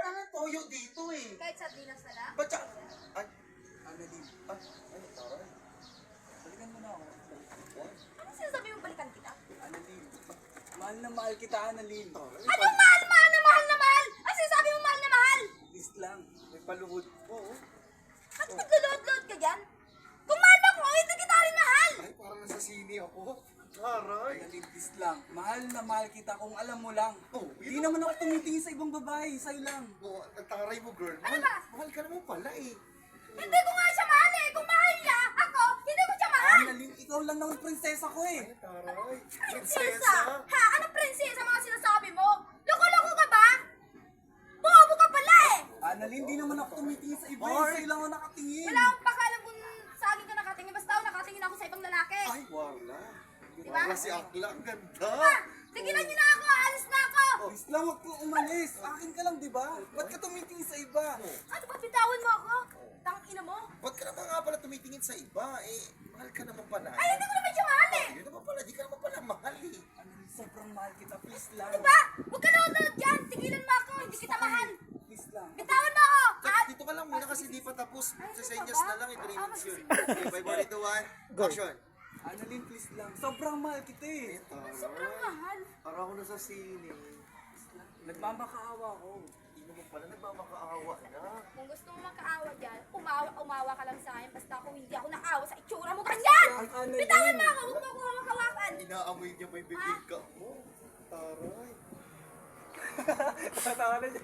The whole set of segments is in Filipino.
wala nang toyo dito eh. Kahit sardinas na lang? Ba't siya? Ay, Annalyn, ano, taray? balikan mo na ako. Ano sinasabi mo balikan kita? Annalyn, mahal na mahal kita, Annalyn. Taray, Anong mahal, mahal na mahal na mahal? Ano sinasabi mo mahal na mahal? Please lang, may paluhod. Oo. At naglulod-lod ka dyan? Kung mahal mo ako, hindi kita rin mahal! Ay, parang nasa sini ako. Taray. Annalyn, please lang. Mahal na mahal kita kung alam mo lang. Oh, Hindi naman ako tumitingin sa ibang babae, sa'yo lang. Oh, ang taray mo, girl. Ano ba? Mahal ka naman pala eh. Hindi ko nga siya mahal eh! Kung mahal niya, ako, hindi ko siya mahal! Annalyn, ikaw lang naman prinsesa ko eh. Ay, taray. Prinsesa? Ha? Anong prinsesa mga sinasabi mo? Loko-loko ka ba? Bobo ka pala eh! Annalyn, hindi naman ako tumitingin sa iba. Ay! Sa'yo lang ako nakatingin. Wala akong pakalam kung sa akin ka nakatingin. Basta ako nakatingin ako sa ibang lalaki. Ay, wala. Diba? Wala si Akla. Ang ganda. Ha? Tigilan niyo na ako! Alis na ako! Please lang, huwag kang umalis. Akin ka lang, di ba? Ba't ka tumitingin sa iba? Ano ba? Bitawan mo ako? Tangina mo? Ba't ka naman nga pala tumitingin sa iba? Eh, mahal ka naman pala. Ay, hindi ko naman siya mahal eh! Yun naman pala, di ka naman pala mahal eh. Annalyn, sobrang mahal kita. Please lang. Diba? Huwag ka na dyan! Tigilan mo ako! Hindi kita mahal! Please lang. Bitawan mo ako! Teka, dito ka lang muna kasi di pa tapos. Sa senyas na lang, 3 minutes yun. Okay, 5, 4, 3, 2, 1, action. Annalyn, please lang. Sobrang mahal kita eh. Sobrang mahal! Para ako na sa sine. Nagmamakaawa ko. Hindi naman pala nagmamakaawa na. Kung gusto mo makaawa dyan, umawa ka lang sa akin. Basta ako hindi ako nakaawa sa itsura mo ganyan! Ang Annalyn. Bitawan mo ako! Huwag mo ako makawakan! Inaamoy niya pa yung bibig ka mo. Taray. Tatawa na siya.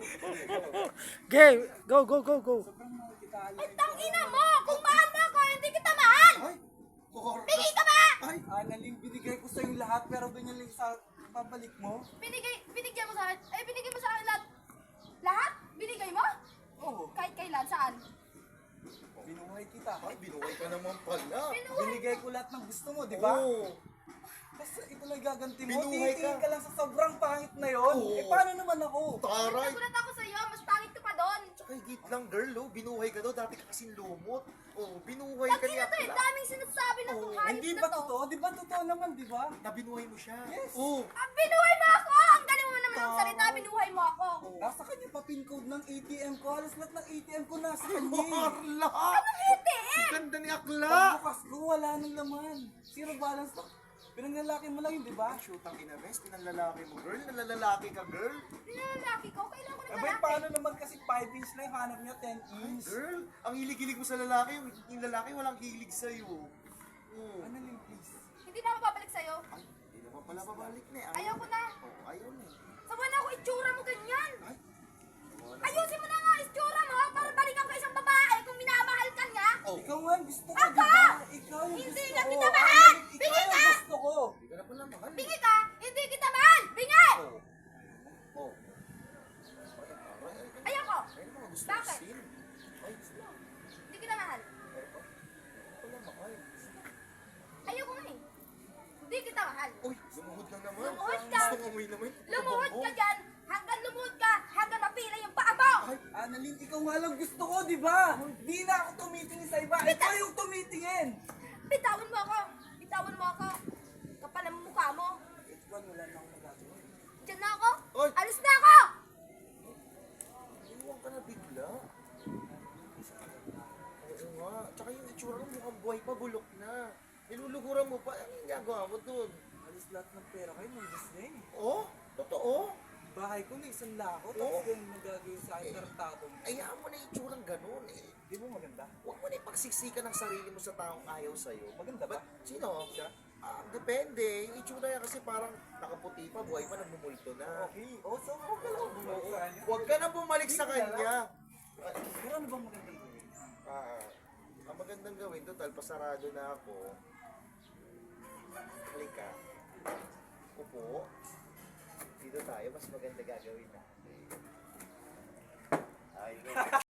Okay, go, go, go, go. Sobrang mahal kita, Ay, Annalyn. tangina mo! Kung mahal mo ako, hindi kita mahal! Ay, Cora. Bingi ka ba? Ay, Annalyn, binigay ko sa'yo lahat pero ganyan lang sa pabalik mo. Binigyan mo sa akin? Ay, binigay mo sa akin lahat? Lahat? Binigay mo? Oo. Kahit kailan? Saan? Binuhay kita. ay, binuhay ka naman pala. Binigay ko lahat ng gusto mo, di ba? Oo. Basta ito lang gaganti mo. Binuhay Titingin ka. ka lang sa sobrang pangit na yon. Oo. Eh, paano naman ako? Taray. Nagulat ako sa'yo, mas pangit ka pa doon. Tsaka higit lang, girl, oh. Binuhay ka daw. Dati ka kasing lumot. Oh, binuhay ka Tangina niya. to eh, daming sinasabi ng Oo, hayop Hindi na ba to. totoo? Di ba totoo naman, di ba? Nabinuhay mo siya. Yes. Oh. Ah, binuhay mo ako! Ang galing mo naman ng salita, binuhay mo ako. Nasa kanya pa pin code ng ATM ko. Halos lahat ng ATM ko nasa kanya. eh. Marla! ATM! Ganda ni Akla! Pagbukas ko, wala nang laman. Zero balance to. Pinanglalaki mo lang yun, di ba? Shoot ang inames, pinalalaki mo, girl. Nalalaki ka, girl. Nilalaki ko, kailan ko Abay, naglalaki? paano naman kasi 5 inch lang yung hanap niya, 10 inch. Girl, ang hilig-hilig mo sa lalaki, yung lalaki walang hilig sa'yo. Oh. Annalyn, please. Hindi na ako babalik sa'yo. Ay, hindi naman pala babalik na eh. Ayaw ko na. Oh, ayaw na eh. Sawa na ako itsura mo ganyan. Ay, Ayusin mo na nga itsura mo para balikan ko isang babae kung minamahal ka niya. oh. Ikaw nga ang gusto ko, Ako! di ba? Ikaw yung Hindi gusto nga ko. kita mahal! Annalyn, Bingi ikaw ka! yung gusto ko. Hindi ka na pala mahal. eh. Bingi ka, hindi kita mahal! Bingi! Oh. Oh. Ayaw ko. Ay, ano mga gusto Bakit? mo sin? Ay, gusto mo. Hindi kita mahal. Wala mahal. Ayaw ko nga eh. Hindi kita mahal. Uy, lumuhod lang naman. Lumuhod ka. Gusto mo umuwi naman. Lumuhod ka dyan. Hanggang lumuhod ka. Hanggang mapila yung paa mo. Ay, Annalyn, ikaw nga lang gusto ko, di ba? Di na ako tumitingin sa iba. Ikaw yung tumitingin. Bitawan mo ako. Bitawan mo ako. Kapal ang mukha mo. Ikaw, wala na akong magagawa. Diyan na ako. Oy. Alis na ako. iwan ka na bigla. Oo nga. Tsaka yung itsura mo mukhang buhay pa, bulok na. Niluluhuran mo pa. Ano yung ginagawa mo dun? Alis lahat ng pera kayo, manggis na eh. Oh? Totoo? Bahay ko na isang lako, Oo. tapos ganun magagawin sa akin, tarantado mo. Ayaw mo na yung itsurang ganun eh. Di mo maganda? Huwag mo na ipagsiksikan ng sarili mo sa taong ayaw sa'yo. Maganda ba? Sino? Siya? Depende. Yung itsura niya kasi parang nakaputi pa, buhay pa, nagmumulto na. Okay. Oh, so huwag ka lang bumalik sa kanya. Huwag ka na bumalik sa kanya. Pero ano bang magandang gawin? Ang magandang gawin, total, pasarado na ako. Halika. Upo. Dito tayo, mas maganda gagawin na. Ay,